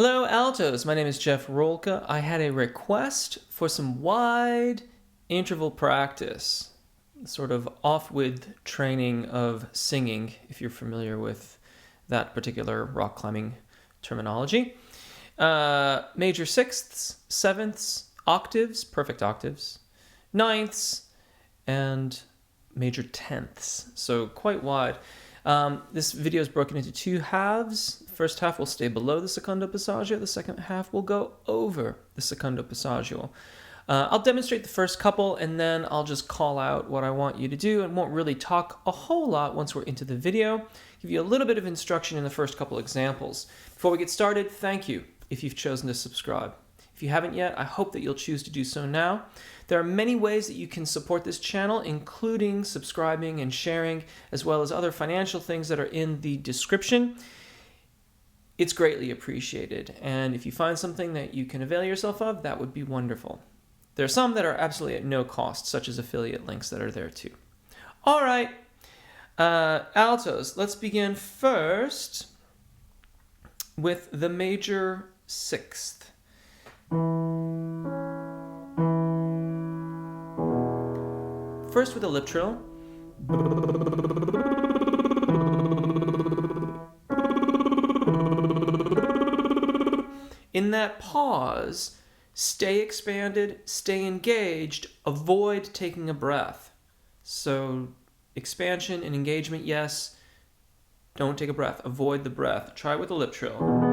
Hello, Altos. My name is Jeff Rolka. I had a request for some wide interval practice, sort of off-width training of singing, if you're familiar with that particular rock climbing terminology. Major sixths, sevenths, octaves, perfect octaves, ninths, and major tenths. So quite wide. This video is broken into two halves. The first half will stay below the secondo passaggio. The second half will go over the secondo passaggio. I'll demonstrate the first couple and then I'll just call out what I want you to do and won't really talk a whole lot once we're into the video. Give you a little bit of instruction in the first couple examples. Before we get started, thank you if you've chosen to subscribe. If you haven't yet, I hope that you'll choose to do so now. There are many ways that you can support this channel, including subscribing and sharing, as well as other financial things that are in the description. It's greatly appreciated, and if you find something that you can avail yourself of, that would be wonderful. There are some that are absolutely at no cost, such as affiliate links that are there too. All right, altos, let's begin first with the major sixth. First with a lip trill. In that pause, stay expanded, stay engaged, avoid taking a breath. So expansion and engagement, yes. Don't take a breath. Avoid the breath. Try it with a lip trill.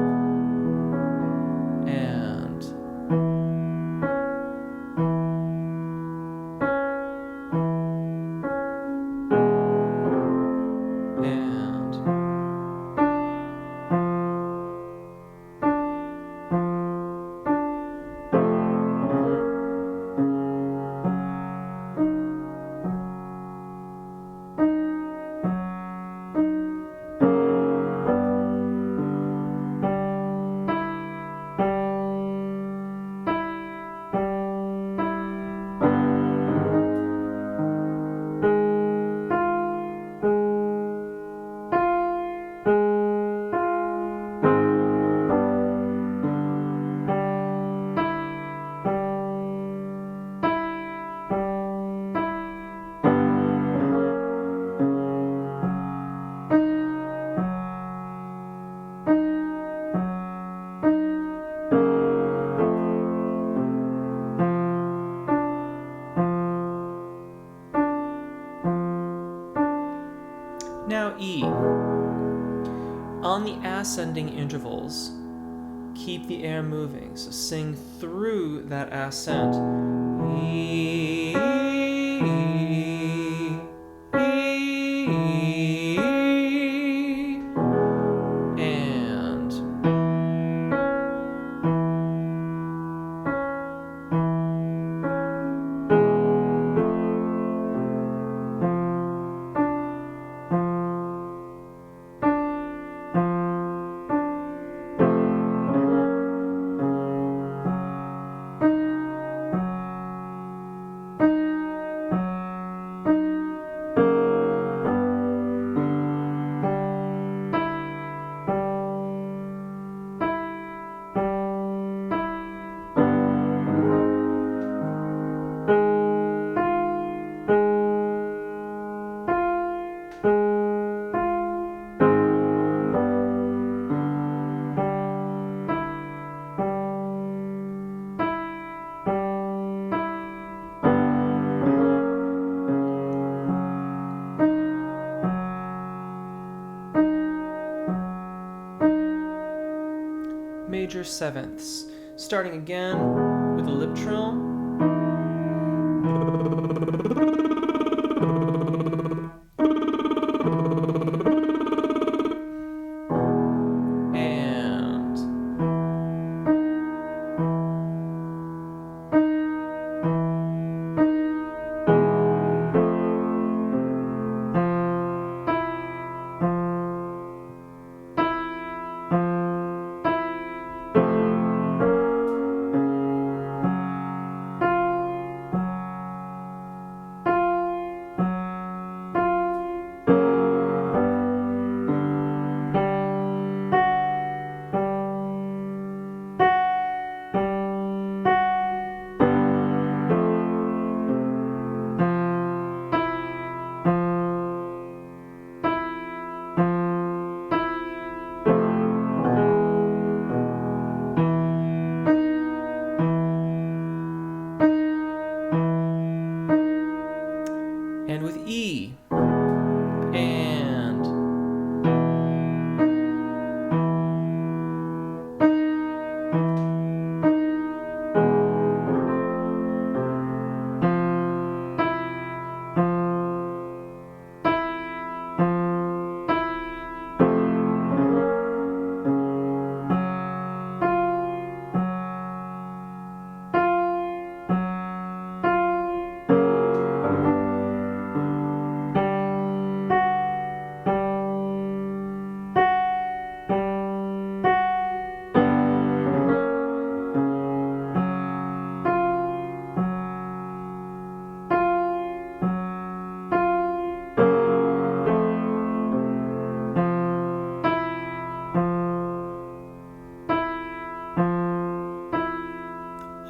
Now E. On the ascending intervals, keep the air moving. So sing through that ascent. E, and major sevenths. Starting again with a lip trill.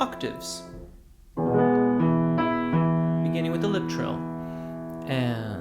octaves, beginning with the lip trill. And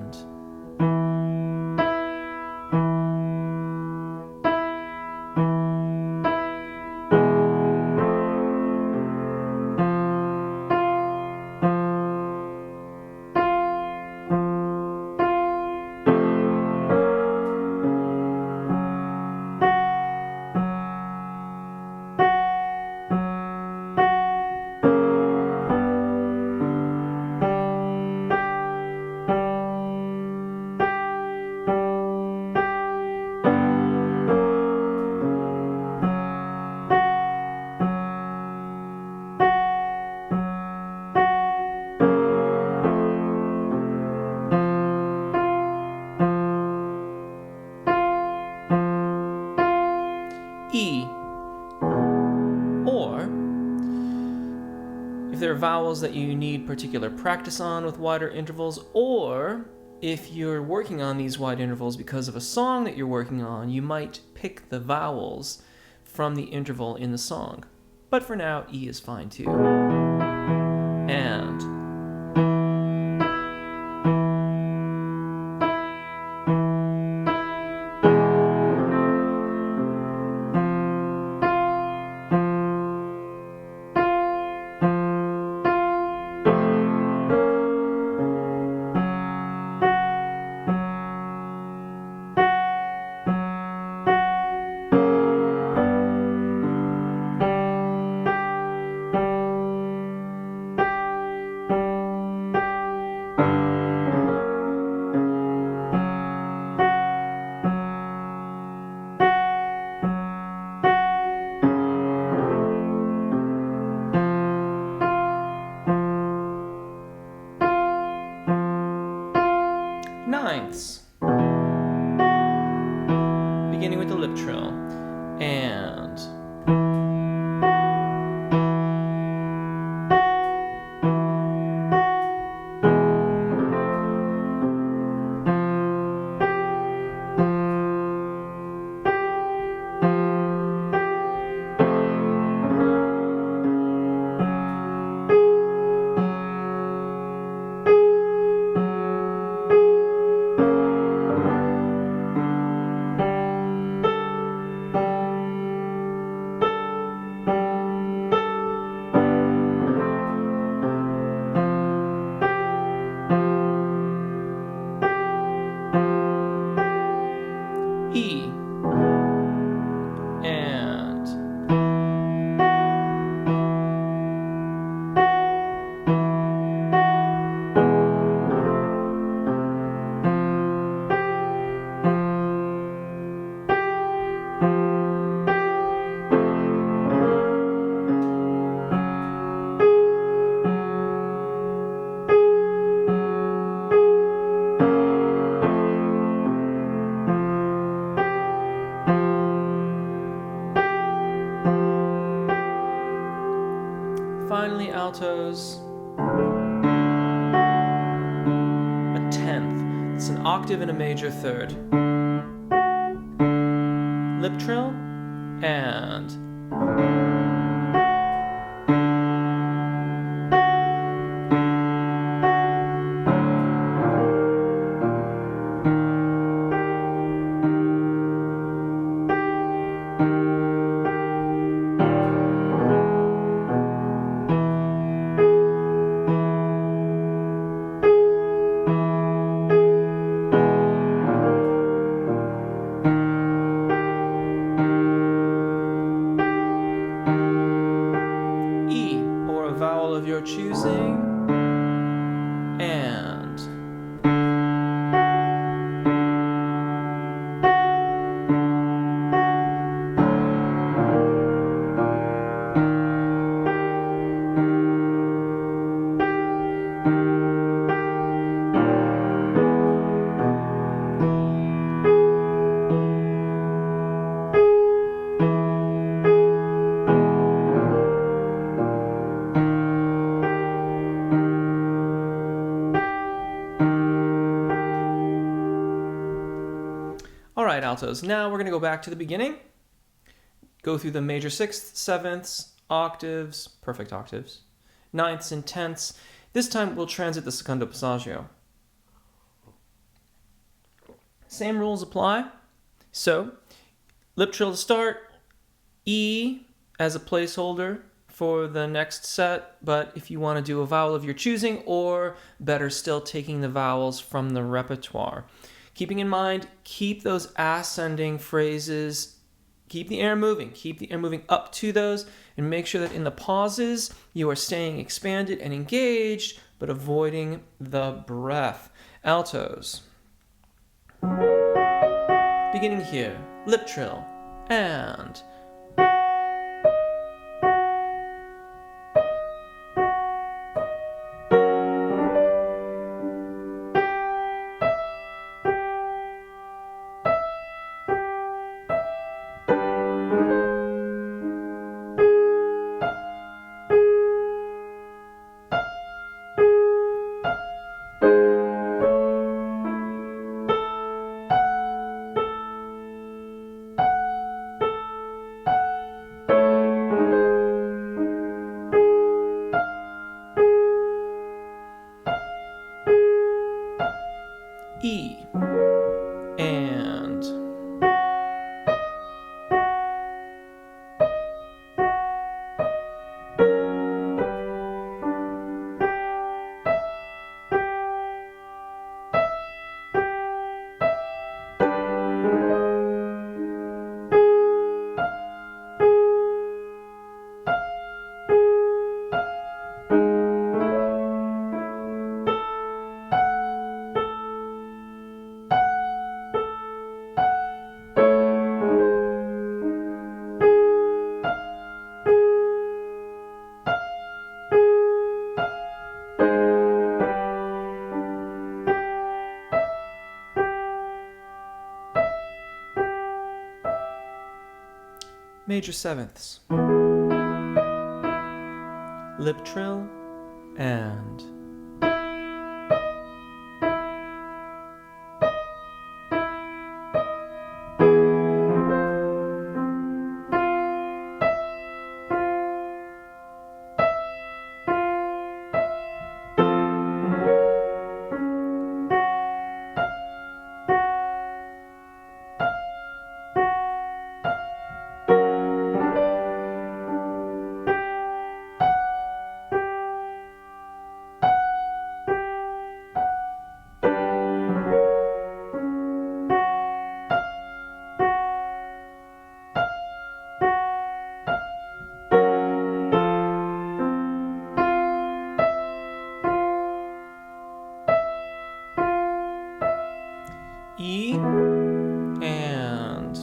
E. Or, if there are vowels that you need particular practice on with wider intervals, or if you're working on these wide intervals because of a song that you're working on, you might pick the vowels from the interval in the song. But for now, E is fine too. And ninths, beginning with the lip trill. And E. And finally, altos, a tenth. It's an octave in a major third. Lip trill, and E, or a vowel of your choosing, and all right, altos. Now we're going to go back to the beginning, go through the major sixths, sevenths, octaves, perfect octaves, ninths and tenths. This time we'll transit the secondo passaggio. Same rules apply. So, lip trill to start, E as a placeholder for the next set, but if you want to do a vowel of your choosing, or better still, taking the vowels from the repertoire. Keeping in mind, keep those ascending phrases, keep the air moving up to those, and make sure that in the pauses, you are staying expanded and engaged, but avoiding the breath. Altos. Beginning here, lip trill, and... E, and... Major sevenths. Lip trill, and... E, and...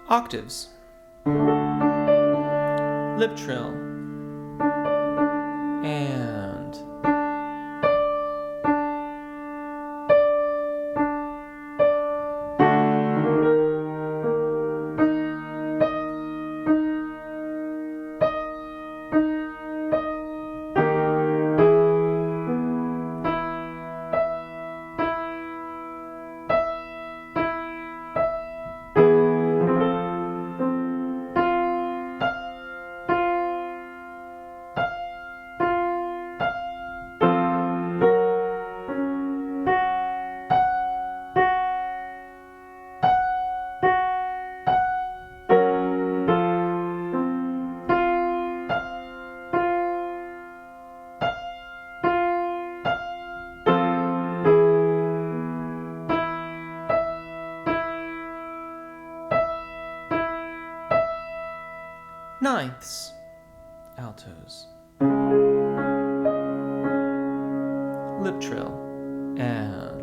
Octaves. Lip trill, and... Ninths, altos. Lip trill, and.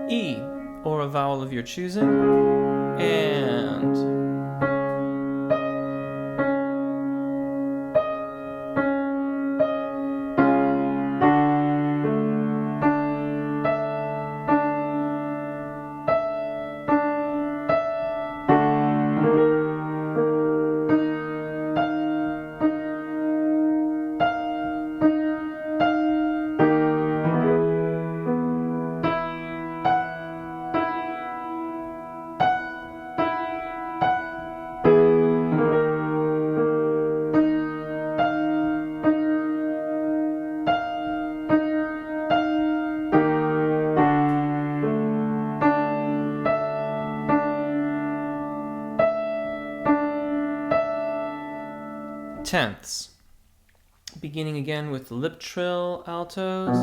E, or a vowel of your choosing, and. Tenths, beginning again with the lip trill altos,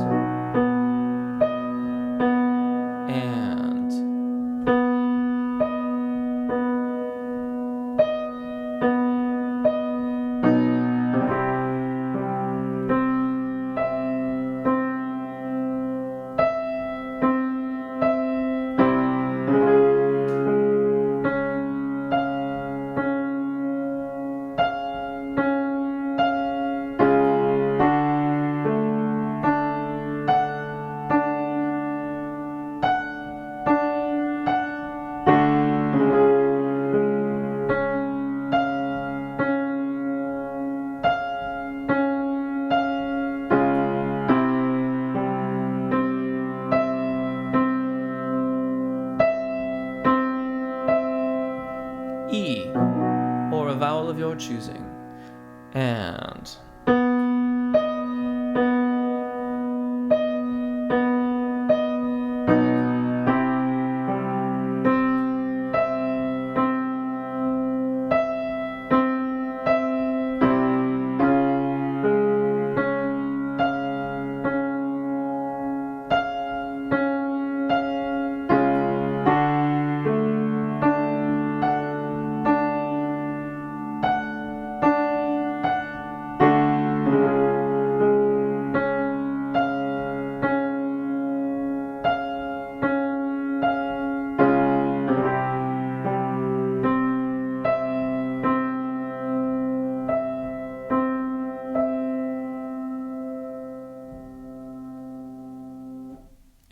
and. E, or a vowel of your choosing, and.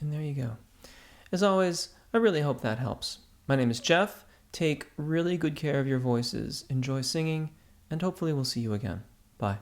And there you go. As always, I really hope that helps. My name is Jeff. Take really good care of your voices. Enjoy singing, and hopefully we'll see you again. Bye.